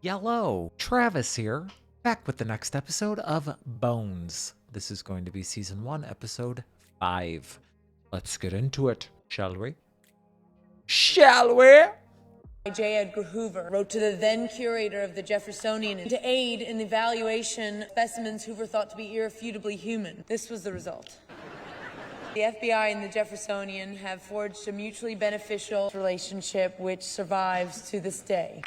Yellow. Travis here, back with the next episode of Bones. This is going to be season 1, episode 5. Let's get into it, shall we? Shall we? J. Edgar Hoover wrote to the then curator of the Jeffersonian to aid in the evaluation of specimens Hoover thought to be irrefutably human. This was the result. The FBI and the Jeffersonian have forged a mutually beneficial relationship which survives to this day.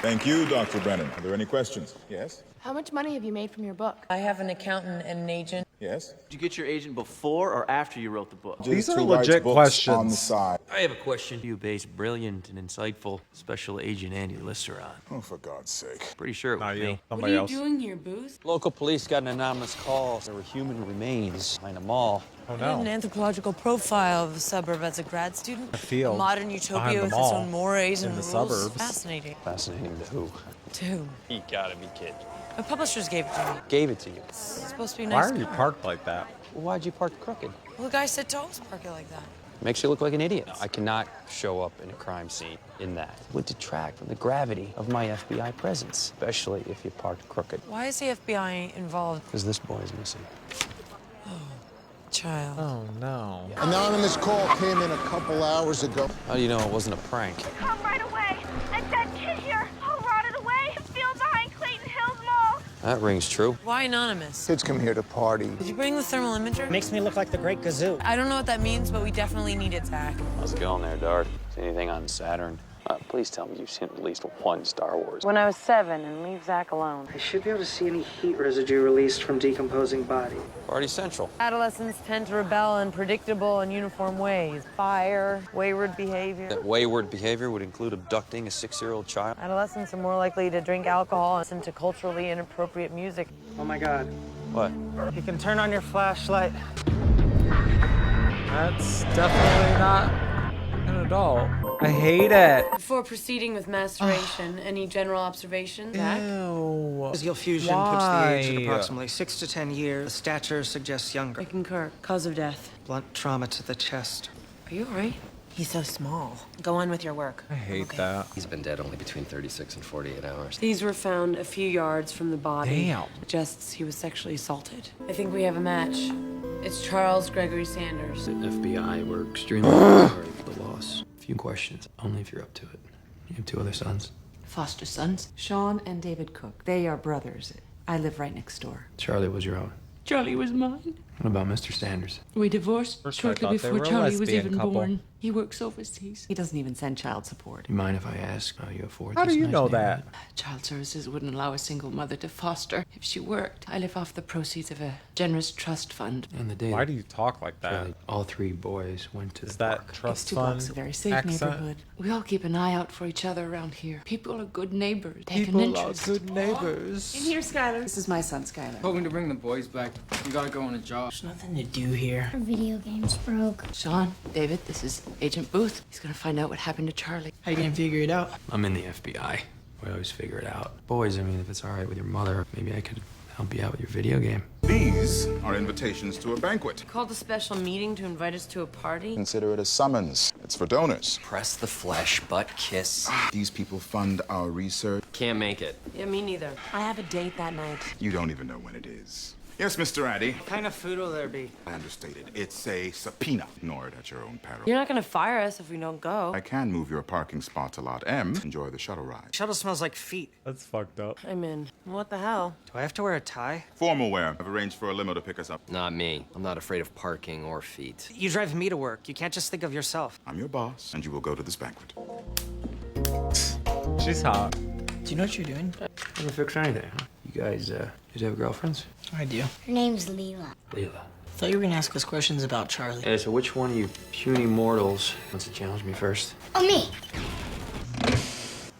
Thank you, Dr. Brennan. Are there any questions? Yes? How much money have you made from your book? I have an accountant and an agent. Yes? Did you get your agent before or after you wrote the book? These are Who writes legit books questions. on the side. I have a question. You based brilliant and insightful Special Agent Andy Lister on. Oh, for God's sake. Pretty sure it was Not you. me. Somebody else. doing here, Booth? Local police got an anonymous call. There were human remains behind a mall. Oh I did an no. anthropological profile of the suburb as a grad student. A field A modern behind utopia the with its mall own mores in and the rules. suburbs. Fascinating. Fascinating to who? To whom? You gotta be kidding. My publishers gave it to me. Gave it to you. It's supposed to be a Why nice are you car. parked like that? Why'd you park crooked? Well, the guy said to always park it like that. Makes you look like an idiot. I cannot show up in a crime scene in that. It would detract from the gravity of my FBI presence, especially if you parked crooked. Why is the FBI involved? Because this boy is missing. Child. Oh no. Anonymous call came in a couple hours ago. How do you know it wasn't a prank? Come right away. A dead kid here. All rotted away. Field behind Clayton Hills Mall. That rings true. Why anonymous? Kids come here to party. Did you bring the thermal imager? Makes me look like the Great Gazoo. I don't know what that means, but we definitely need it, Zach. How's it going there, Dart? See anything on Saturn? Please tell me you've seen at least one Star Wars. When I was 7, and leave Zach alone. I should be able to see any heat residue released from decomposing body. Party Central. Adolescents tend to rebel in predictable and uniform ways. Fire, wayward behavior. That wayward behavior would include abducting a 6-year-old child. Adolescents are more likely to drink alcohol and listen to culturally inappropriate music. Oh my God. What? You can turn on your flashlight. That's definitely not an adult. I hate it. Before proceeding with masturbation, any general observations, Zach? Ew. Physical fusion puts the age at Why? approximately 6 to 10 years. The stature suggests younger. I concur. Cause of death. Blunt trauma to the chest. Are you all right? He's so small. Go on with your work. I hate that. He's been dead only between 36 and 48 hours. These were found a few yards from the body. Damn. Suggests he was sexually assaulted. I think we have a match. It's Charles Gregory Sanders. The FBI were extremely sorry for the loss. A few questions, only if you're up to it. You have 2 other sons. Foster sons, Sean and David Cook. They are brothers. I live right next door. Charlie was your own. Charlie was mine. What about Mr. Sanders? We divorced First I shortly thought they before were a Charlie was lesbian even couple. born. He works overseas. He doesn't even send child support. Do you mind if I ask how you afford How this do you nice know neighborhood? that? Child services wouldn't allow a single mother to foster if she worked. I live off the proceeds of a generous trust fund. And the day Why do you talk like that? Charlie, all 3 boys went to Is the that park. It's trust 2 fund blocks, a very safe accent? neighborhood. We all keep an eye out for each other around here. People are good neighbors. Take an People are interest. good neighbors. In here, Skylar. This is my son, Skylar. Hoping to bring the boys back. You gotta go on a job. There's nothing to do here. Our video game's broke. Sean, David, this is Agent Booth. He's gonna find out what happened to Charlie. How you gonna figure it out? I'm in the FBI. We always figure it out. Boys, I mean, if it's all right with your mother, maybe I could help you out with your video game. These are invitations to a banquet. Called a special meeting to invite us to a party. Consider it a summons. It's for donors. Press the flesh, butt kiss. These people fund our research. Can't make it. Yeah, me neither. I have a date that night. You don't even know when it is. Yes, Mr. Addy. What kind of food will there be? I understated. It's a subpoena. Ignore it at your own peril. You're not gonna fire us if we don't go. I can move your parking spot to Lot M. Enjoy the shuttle ride. Shuttle smells like feet. That's fucked up. I'm in. What the hell? Do I have to wear a tie? Formal wear. I've arranged for a limo to pick us up. Not me. I'm not afraid of parking or feet. You drive me to work. You can't just think of yourself. I'm your boss, and you will go to this banquet. She's hot. Do you know what you're doing? I don't fix anything, huh? You guys have girlfriends? I do. Her name's Leela. Leela. Thought you were gonna ask us questions about Charlie. Hey, so which one of you puny mortals wants to challenge me first? Oh, me.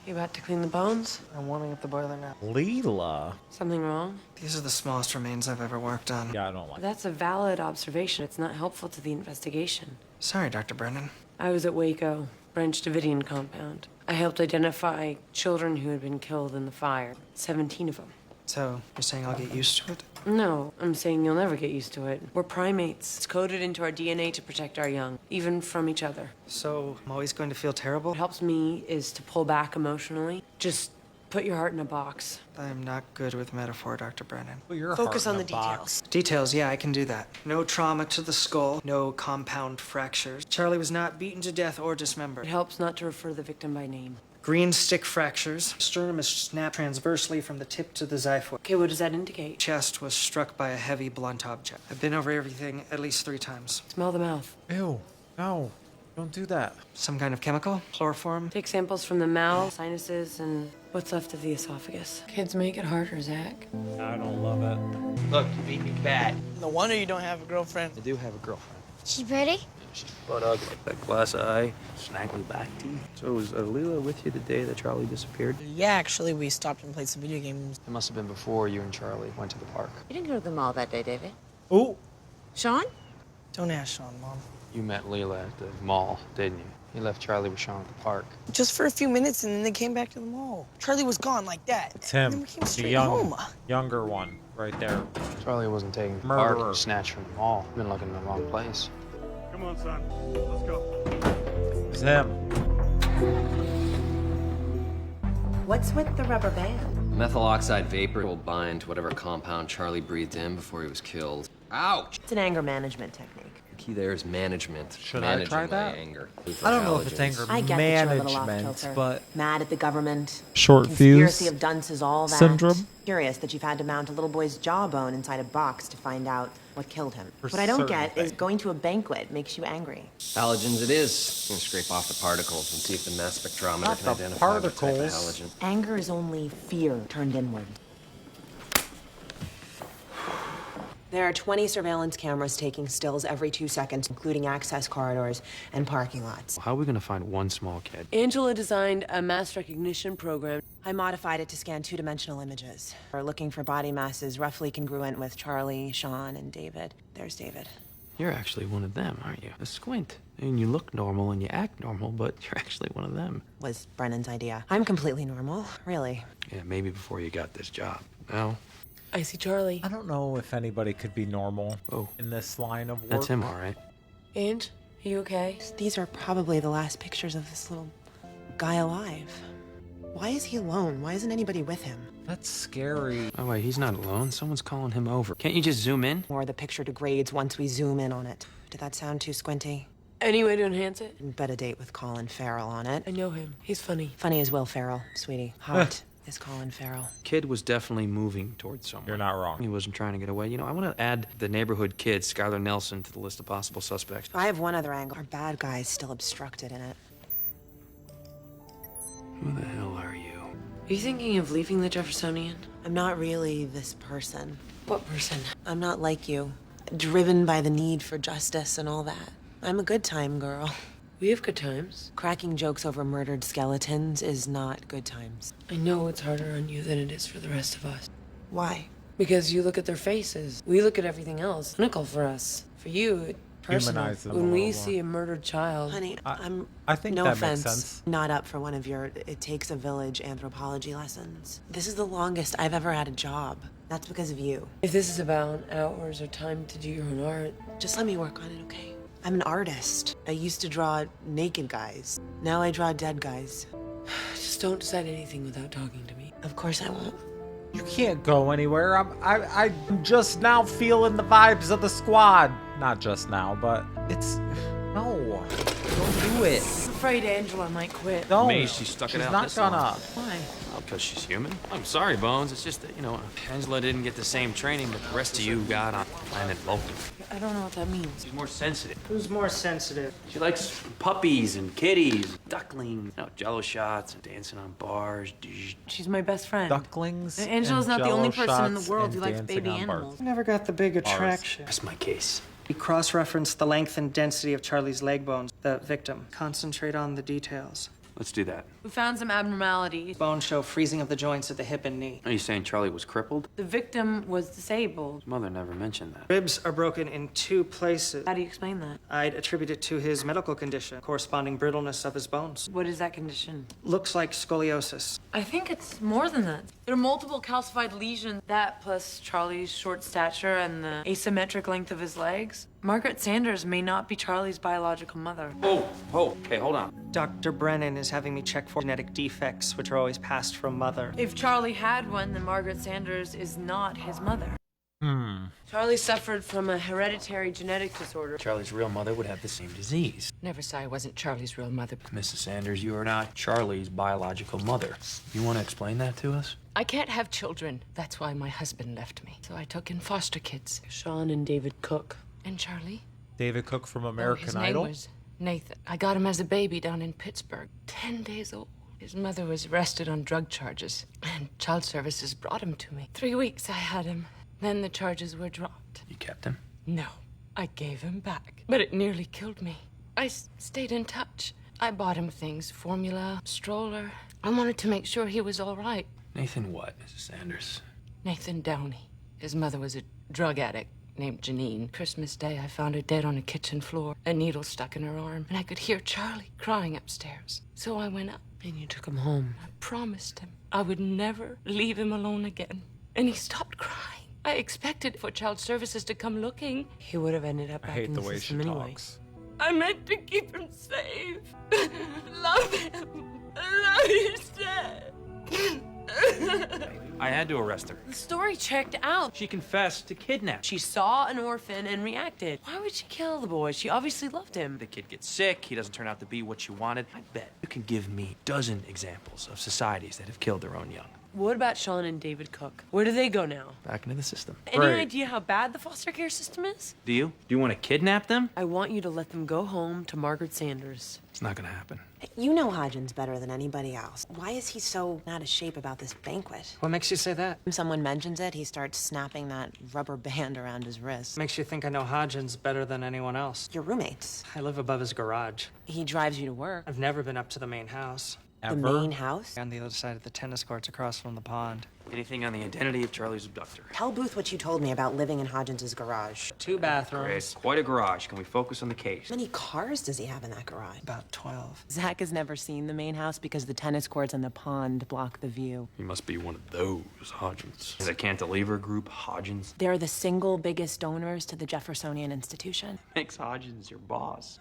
You about to clean the bones? I'm warming up the boiler now. Leela. Something wrong? These are the smallest remains I've ever worked on. Yeah, I don't like That's a valid observation. It's not helpful to the investigation. Sorry, Dr. Brennan. I was at Waco, Branch Davidian compound. I helped identify children who had been killed in the fire. 17 of them. So, you're saying I'll get used to it? No, I'm saying you'll never get used to it. We're primates. It's coded into our DNA to protect our young, even from each other. So, I'm always going to feel terrible? What helps me is to pull back emotionally. Just put your heart in a box. I'm not good with metaphor, Dr. Brennan. Put your Focus heart on in the a details. box. Details, yeah, I can do that. No trauma to the skull, no compound fractures. Charlie was not beaten to death or dismembered. It helps not to refer the victim by name. Green stick fractures. Sternum is snapped transversely from the tip to the xiphoid. Okay, what does that indicate? Chest was struck by a heavy blunt object. I've been over everything at least 3 times. Smell the mouth. Ew. No. Don't do that. Some kind of chemical? Chloroform? Take samples from the mouth, sinuses, and what's left of the esophagus. Kids make it harder, Zach. I don't love it. Look, you beat me bad. No wonder you don't have a girlfriend. I do have a girlfriend. She pretty? She's butt ugly. That glass eye, snaggly back teeth. So was Leela with you the day that Charlie disappeared? Yeah, actually, we stopped and played some video games. It must have been before you and Charlie went to the park. You didn't go to the mall that day, David. Oh. Sean? Don't ask Sean, Mom. You met Leela at the mall, didn't you? You left Charlie with Sean at the park. Just for a few minutes, and then they came back to the mall. Charlie was gone like that. It's And him. then we came The straight home. younger one, right there. Charlie wasn't taking the Murderer. park snatched from the mall. You've been looking in the wrong place. Come on, son. Let's go. It's him. What's with the rubber band? Methyl oxide vapor will bind whatever compound Charlie breathed in before he was killed. Ouch! It's an anger management technique. The key there is management. Should I try that? My anger. I don't know if it's anger I get that you're a little off management, kilter. but Mad at the government. Short Conspiracy fuse of dunces, all that. syndrome? Curious that you've had to mount a little boy's jawbone inside a box to find out what killed him. For What I don't certain get is things. going to a banquet makes you angry. Halogens it is. I'm gonna scrape off the particles and see if the mass spectrometer Not can the identify what type of particles. halogen. Anger is only fear turned inward. There are 20 surveillance cameras taking stills every 2 seconds, including access corridors and parking lots. How are we gonna find one small kid? Angela designed a mass recognition program. I modified it to scan 2-dimensional images. We're looking for body masses roughly congruent with Charlie, Sean, and David. There's David. You're actually one of them, aren't you? A squint. I mean, you look normal and you act normal, but you're actually one of them. Was Brennan's idea. I'm completely normal, really. Yeah, maybe before you got this job. Now, I see Charlie. I don't know if anybody could be normal Oh. in this line of work. that's him, all right. Ange, are you okay? These are probably the last pictures of this little guy alive. Why is he alone? Why isn't anybody with him? That's scary. Oh, wait, he's not alone. Someone's calling him over. Can't you just zoom in? Or the picture degrades once we zoom in on it. Did that sound too squinty? Any way to enhance it? Bet a date with Colin Farrell on it. I know him. He's funny. Funny as Will Ferrell, sweetie. Hot is Colin Farrell. Kid was definitely moving towards someone. You're not wrong. He wasn't trying to get away. You know, I want to add the neighborhood kid, Skylar Nelson, to the list of possible suspects. I have one other angle. Our bad guy's still obstructed in it. Who the hell are you? Are you thinking of leaving the Jeffersonian? I'm not really this person. What person? I'm not like you. Driven by the need for justice and all that. I'm a good time girl. We have good times. Cracking jokes over murdered skeletons is not good times. I know it's harder on you than it is for the rest of us. Why? Because you look at their faces. We look at everything else. Clinical for us. For you, it personal. Humanize them a When we little more. see a murdered child. Honey, I'm I think no that offense, makes sense. not up for one of your it takes a village anthropology lessons. This is the longest I've ever had a job. That's because of you. If this is about hours or time to do your own art, Just let me work on it, okay? I'm an artist. I used to draw naked guys. Now I draw dead guys. just don't decide anything without talking to me. Of course I won't. You can't go anywhere. I'm just now feeling the vibes of the squad. Not just now, but it's no. Don't do it. I'm afraid Angela might quit. Don't. Maze, she stuck it She's out not this gonna. long. Why? Because she's human. I'm sorry, Bones. It's just that, you know, Angela didn't get the same training that the rest of you got on planet Vulcan. I don't know what that means. She's more sensitive. Who's more sensitive? She likes puppies and kitties, ducklings, you know, jello shots and dancing on bars. She's my best friend. Ducklings. Angela's and not the only Jell-O person in the shots world and who likes dancing baby on bars. animals. I never got the big attraction. That's my case. We cross-reference the length and density of Charlie's leg bones, the victim. Concentrate on the details. Let's do that. We found some abnormalities. Bones show freezing of the joints at the hip and knee. Are you saying Charlie was crippled? The victim was disabled. His mother never mentioned that. Ribs are broken in 2 places. How do you explain that? I'd attribute it to his medical condition, corresponding brittleness of his bones. What is that condition? Looks like scoliosis. I think it's more than that. There are multiple calcified lesions. That plus Charlie's short stature and the asymmetric length of his legs. Margaret Sanders may not be Charlie's biological mother. Oh, okay, hold on. Dr. Brennan is having me check for genetic defects, which are always passed from mother. If Charlie had one, then Margaret Sanders is not his mother. Charlie suffered from a hereditary genetic disorder. Charlie's real mother would have the same disease. Never saw I wasn't Charlie's real mother. Mrs. Sanders, you are not Charlie's biological mother. You want to explain that to us? I can't have children. That's why my husband left me. So I took in foster kids. Sean and David Cook. And Charlie? David Cook from His American name Idol. was Nathan. I got him as a baby down in Pittsburgh. 10 days old. His mother was arrested on drug charges, and child services brought him to me. 3 weeks I had him. Then the charges were dropped. You kept him? No, I gave him back. But it nearly killed me. I stayed in touch. I bought him things, formula, stroller. I wanted to make sure he was all right. Nathan what, Mrs. Sanders? Nathan Downey. His mother was a drug addict named Janine. Christmas Day, I found her dead on a kitchen floor, a needle stuck in her arm, and I could hear Charlie crying upstairs. So I went up. And you took him home. I promised him I would never leave him alone again. And he stopped crying. I expected for child services to come looking. He would have ended up I back hate in the the way she system anyway. talks. I meant to keep him safe. Love him. Love his dad. I had to arrest her. The story checked out. She confessed to kidnap. She saw an orphan and reacted. Why would she kill the boy? She obviously loved him. The kid gets sick, he doesn't turn out to be what you wanted. I bet you can give me a dozen examples of societies that have killed their own young. What about Sean and David Cook? Where do they go now? Back into the system. Any idea how bad the foster care system is? Do you? Do you want to kidnap them? I want you to let them go home to Margaret Sanders. It's not gonna happen. You know Hodgins better than anybody else. Why is he so out of shape about this banquet? What makes you say that? When someone mentions it, he starts snapping that rubber band around his wrist. Makes you think I know Hodgins better than anyone else. Your roommates. I live above his garage. He drives you to work. I've never been up to the main house. The main house? On the other side of the tennis courts across from the pond. Anything on the identity of Charlie's abductor? Tell Booth what you told me about living in Hodgins' garage. 2 bathrooms. Great. Quite a garage. Can we focus on the case? How many cars does he have in that garage? About 12. Zach has never seen the main house because the tennis courts and the pond block the view. He must be one of those Hodgins. Is a cantilever group Hodgins? They're the single biggest donors to the Jeffersonian Institution. Makes Hodgins your boss.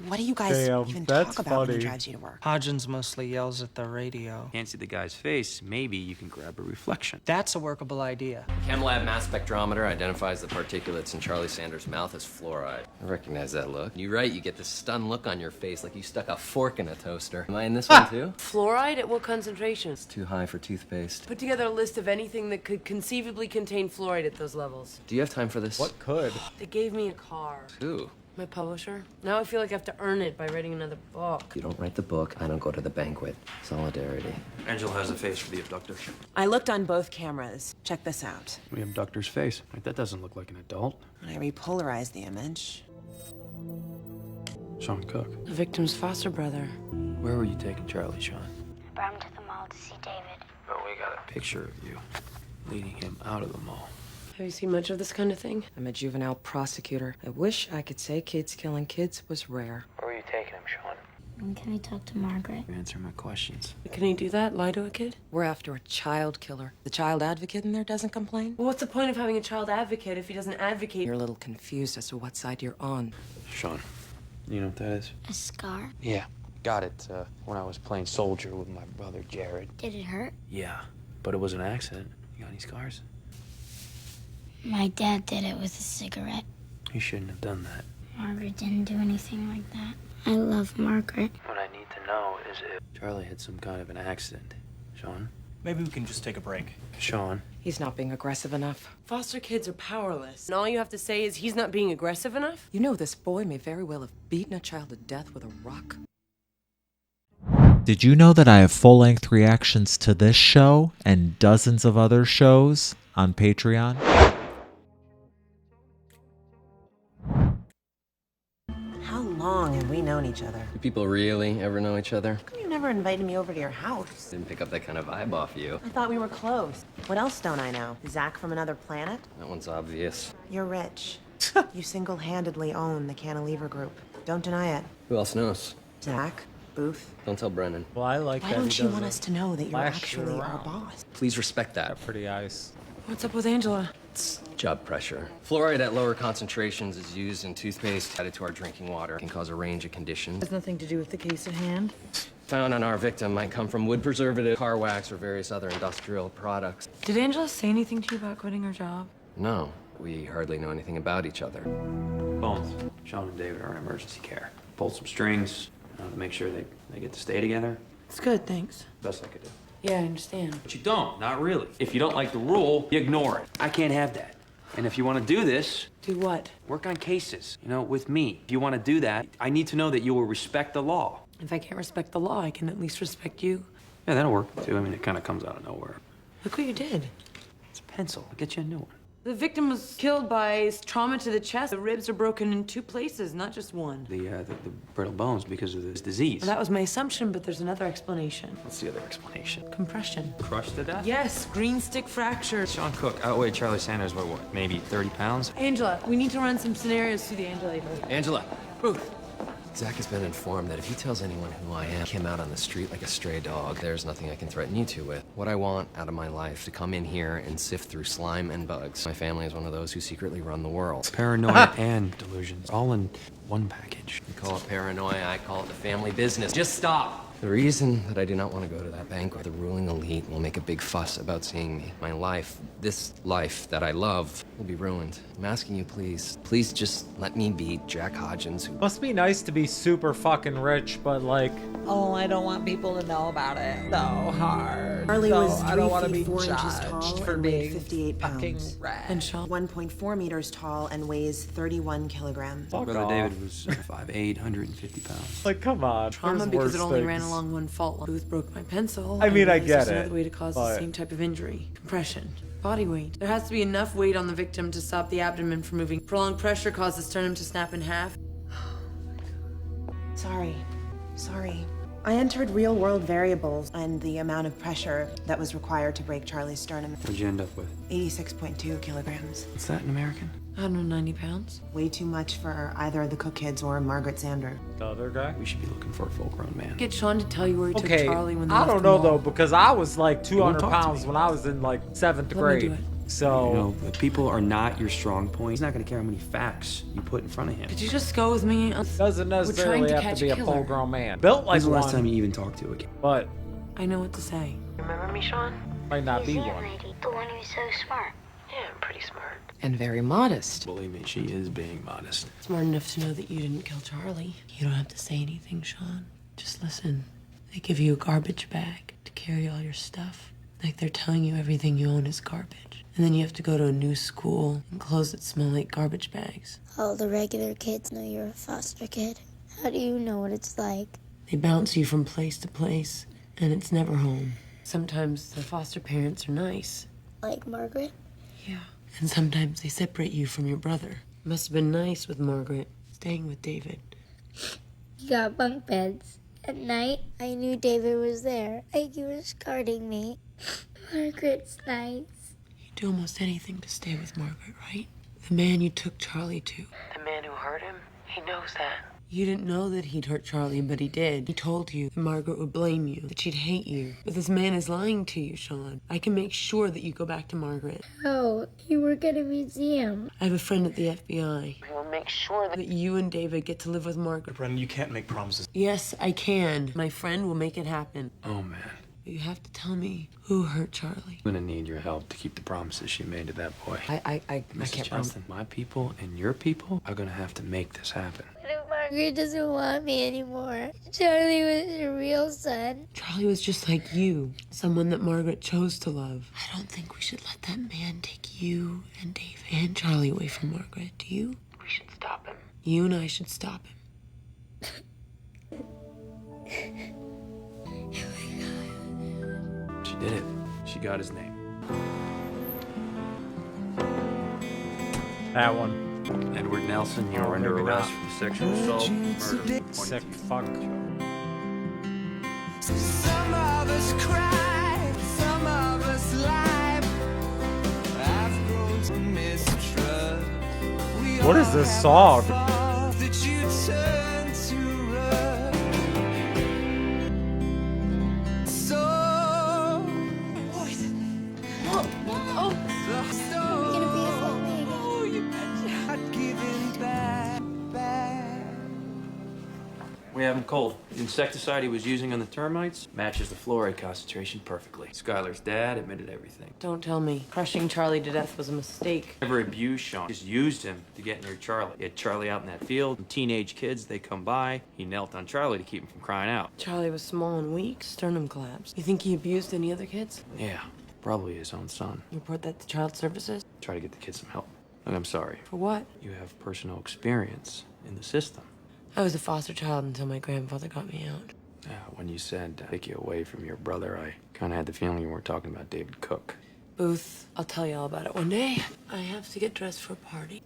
What do you guys even talk about when he drives you to work? Hodgins mostly yells at the radio. Can't see the guy's face. Maybe you can grab a reflection. That's a workable idea. Chem lab mass spectrometer identifies the particulates in Charlie Sanders' mouth as fluoride. I recognize that look. You're right, you get this stunned look on your face like you stuck a fork in a toaster. Am I in this one too? Fluoride at what concentrations? Too high for toothpaste. Put together a list of anything that could conceivably contain fluoride at those levels. Do you have time for this? What could? They gave me a car. Who? My publisher. Now I feel like I have to earn it by writing another book. You don't write the book, I don't go to the banquet. Solidarity. Angela has a face for the abductor. I looked on both cameras. Check this out. The abductor's face. Like, that doesn't look like an adult. When I repolarized the image. Sean Cook. The victim's foster brother. Where were you taking Charlie, Sean? I brought him to the mall to see David. Oh, we got a picture of you leading him out of the mall. Have you seen much of this kind of thing? I'm a juvenile prosecutor. I wish I could say kids killing kids was rare. Where were you taking him, Sean? When can I talk to Margaret? Answer my questions. Can he do that? Lie to a kid? We're after a child killer. The child advocate in there doesn't complain? Well, what's the point of having a child advocate if he doesn't advocate? You're a little confused as to what side you're on. Sean, you know what that is? A scar? Yeah, got it when I was playing soldier with my brother Jared. Did it hurt? Yeah, but it was an accident. You got any scars? My dad did it with a cigarette. You shouldn't have done that. Margaret didn't do anything like that. I love Margaret. What I need to know is if Charlie had some kind of an accident. Sean? Maybe we can just take a break. Sean? He's not being aggressive enough. Foster kids are powerless. And all you have to say is he's not being aggressive enough? You know this boy may very well have beaten a child to death with a rock. Did you know that I have full-length reactions to this show and dozens of other shows on Patreon? How long have we known each other? Do people really ever know each other? How come you never invited me over to your house? Didn't pick up that kind of vibe off you. I thought we were close. What else don't I know? Zach from another planet? That one's obvious. You're rich. You single-handedly own the Cantilever Group. Don't deny it. Who else knows? Zach, Booth. Don't tell Brennan. Well, I like Why that. don't he you want doesn't us to know that you're flash actually our around. boss? Please respect that. Pretty eyes. What's up with Angela? It's job pressure. Fluoride at lower concentrations is used in toothpaste added to our drinking water. It can cause a range of conditions. Has nothing to do with the case at hand. Found on our victim might come from wood preservative, car wax, or various other industrial products. Did Angela say anything to you about quitting her job? No, we hardly know anything about each other. Bones. Sean and David are in emergency care. Pulled some strings to make sure they get to stay together. It's good, thanks. Best I could do. Yeah, I understand. But you don't, not really. If you don't like the rule, you ignore it. I can't have that. And if you want to do this, Do what? work on cases, with me. If you want to do that, I need to know that you will respect the law. If I can't respect the law, I can at least respect you. Yeah, that'll work too. I mean, it kind of comes out of nowhere. Look what you did. It's a pencil. I'll get you a new one. The victim was killed by trauma to the chest. The ribs are broken in 2 places, not just one. The brittle bones because of this disease. Well, that was my assumption, but there's another explanation. What's the other explanation? Compression. Crushed to death? Yes, green stick fracture. Sean Cook outweighed Charlie Sanders by what, maybe 30 pounds? Angela, we need to run some scenarios through the Angelator. Angela! Booth! Zach has been informed that if he tells anyone who I am, he came out on the street like a stray dog. There's nothing I can threaten you two with. What I want out of my life, to come in here and sift through slime and bugs. My family is one of those who secretly run the world. Paranoia and delusions, all in one package. You call it paranoia, I call it the family business. Just stop! The reason that I do not want to go to that banquet, the ruling elite will make a big fuss about seeing me. My life, this life that I love, will be ruined. I'm asking you, please just let me be Jack Hodgins. Who... Must be nice to be super fucking rich, but like, oh, I don't want people to know about it. So hard. Charlie so was 3 I don't want to feet be 4 inches judged tall for and being weighed 58 fucking pounds. red. And Sean? 1.4 meters tall and weighs 31 kilograms. fuck Brother off. David was 5'8", 150 pounds. Like, come on. Trauma there's because worse it only things. ran along one fault line. Booth broke my pencil. I mean, I realized get there's it, another way to cause the but- same type of injury. Compression. Body weight. There has to be enough weight on the victim to stop the abdomen from moving. Prolonged pressure causes sternum to snap in half. Sorry. I entered real-world variables and the amount of pressure that was required to break Charlie's sternum. What'd you end up with? 86.2 kilograms. What's that in American? 190 pounds. Way too much for either the Cook kids or Margaret Sander. The other guy? We should be looking for a full-grown man. Get Sean to tell you where he Okay, took Charlie when they I left don't the know mall. though, because I was like 200 talk to pounds me. when I was in like 7th Let me grade. do it. So, If people are not your strong point, he's not going to care how many facts you put in front of him. Could you just go with me? doesn't necessarily to have catch to be a a killer. full-grown man. Built like When's the last time one, you even talked to a kid? but I know what to say. Remember me, Sean? might not be Yes, one. lady. The one who's so smart. Yeah, I'm pretty smart. And very modest. Believe me, she is being modest. Smart enough to know that you didn't kill Charlie. You don't have to say anything, Sean. Just listen. They give you a garbage bag to carry all your stuff. Like they're telling you everything you own is garbage. And then you have to go to a new school and clothes that smell like garbage bags. All the regular kids know you're a foster kid. How do you know what it's like? They bounce you from place to place, and it's never home. Sometimes the foster parents are nice. Like Margaret? Yeah. And sometimes they separate you from your brother. Must have been nice with Margaret, staying with David. You got bunk beds. At night, I knew David was there. Like he was guarding me. Margaret's nice. You'd do almost anything to stay with Margaret, right? The man you took Charlie to. The man who hurt him, he knows that. You didn't know that he'd hurt Charlie, but he did. He told you that Margaret would blame you, that she'd hate you. But this man is lying to you, Sean. I can make sure that you go back to Margaret. Oh, you work at a museum. I have a friend at the FBI. We will make sure that That you and David get to live with Margaret. Brennan, you can't make promises. Yes, I can. My friend will make it happen. Oh, man. But you have to tell me who hurt Charlie. I'm going to need your help to keep the promises she made to that boy. I Mrs. can't promise. Johnston, my people and your people are going to have to make this happen. What if Margaret doesn't want me anymore? Charlie was your real son. Charlie was just like you, someone that Margaret chose to love. I don't think we should let that man take you and David and Charlie away from Margaret. Do you? We should stop him. You and I should stop him. She did it. She got his name. That one. Edward Nelson, you are under arrest for sexual assault, murder. Sick fuck. Some of us cry, some of us lie. I've grown to mistrust. What is this song? That you turn to run. So, We have him cold. The insecticide he was using on the termites matches the fluoride concentration perfectly. Skylar's dad admitted everything. Don't tell me. Crushing Charlie to death was a mistake. Never abused Sean. Just used him to get near Charlie. He had Charlie out in that field. And teenage kids, they come by. He knelt on Charlie to keep him from crying out. Charlie was small and weak. Sternum collapsed. You think he abused any other kids? Yeah, probably his own son. You report that to child services? Try to get the kid some help. Look, I'm sorry. For what? You have personal experience in the system. I was a foster child until my grandfather got me out. When you said take you away from your brother, I kind of had the feeling you weren't talking about David Cook. Booth, I'll tell you all about it one day. I have to get dressed for a party.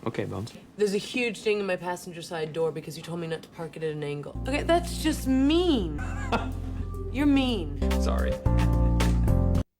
Okay, Bones. There's a huge ding in my passenger side door because you told me not to park it at an angle. Okay, that's just mean. You're mean. Sorry.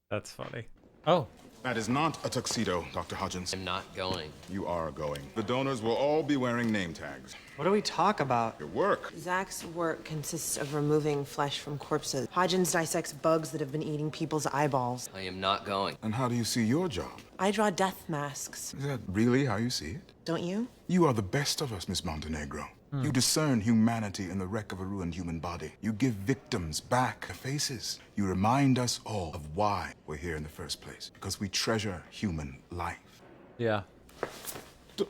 That's funny. Oh. That is not a tuxedo, Dr. Hodgins. I'm not going. You are going. The donors will all be wearing name tags. What do we talk about? Your work. Zach's work consists of removing flesh from corpses. Hodgins dissects bugs that have been eating people's eyeballs. I am not going. And how do you see your job? I draw death masks. Is that really how you see it? Don't you? You are the best of us, Miss Montenegro. You discern humanity in the wreck of a ruined human body. You give victims back their faces. You remind us all of why we're here in the first place. Because we treasure human life. Yeah.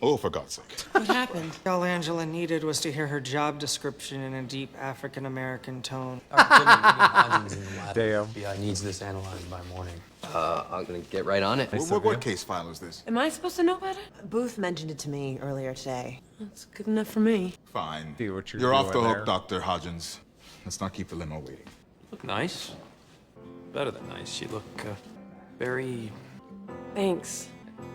Oh, for God's sake. What happened? All Angela needed was to hear her job description in a deep African-American tone. Damn. FBI needs this analyzed by morning. I'm gonna get right on it. What case file is this? Am I supposed to know about it? Booth mentioned it to me earlier today. That's good enough for me. Fine. See what You're off the doing hook, there. Dr. Hodgins. Let's not keep the limo waiting. Look nice. Better than nice. You look very... Thanks.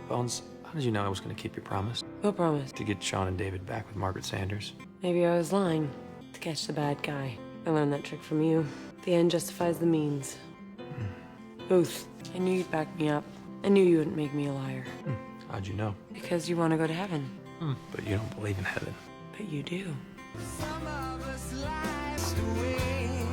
Bones, how did you know I was going to keep your promise? What promise? To get Sean and David back with Margaret Sanders. Maybe I was lying. To catch the bad guy. I learned that trick from you. The end justifies the means. Booth, I knew you'd back me up. I knew you wouldn't make me a liar. How'd you know? Because you want to go to heaven. But you don't believe in heaven. But you do. some of us last away.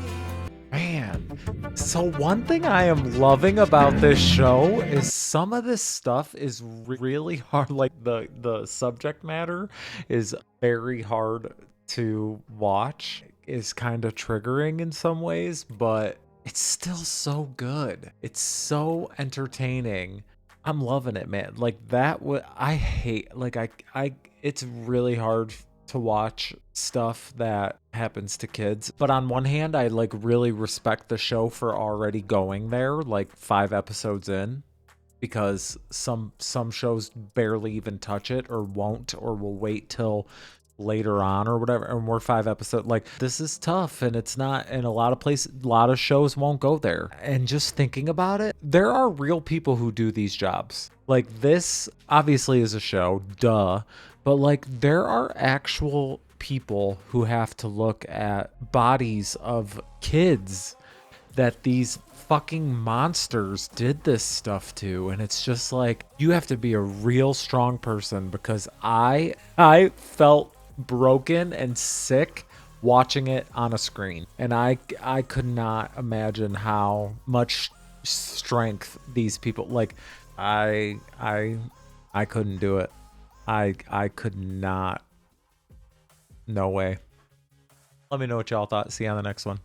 Man. So one thing I am loving about this show is some of this stuff is really hard. Like the subject matter is very hard to watch. Is kind of triggering in some ways, but it's still so good. It's so entertaining. I'm loving it, man. Like that I hate, like I it's really hard to watch stuff that happens to kids. But on one hand, I like really respect the show for already going there, like 5 episodes in, because some shows barely even touch it or won't or will wait till later on or whatever, and we're 5 episodes. Like, this is tough, and it's not, and a lot of places, a lot of shows won't go there. And just thinking about it, there are real people who do these jobs. Like, this obviously is a show, duh, but like there are actual people who have to look at bodies of kids that these fucking monsters did this stuff to, and it's just like, you have to be a real strong person, because I felt broken and sick watching it on a screen, and I could not imagine how much strength these people, like, I couldn't do it. I could not. No way. Let me know what y'all thought. See you on the next one.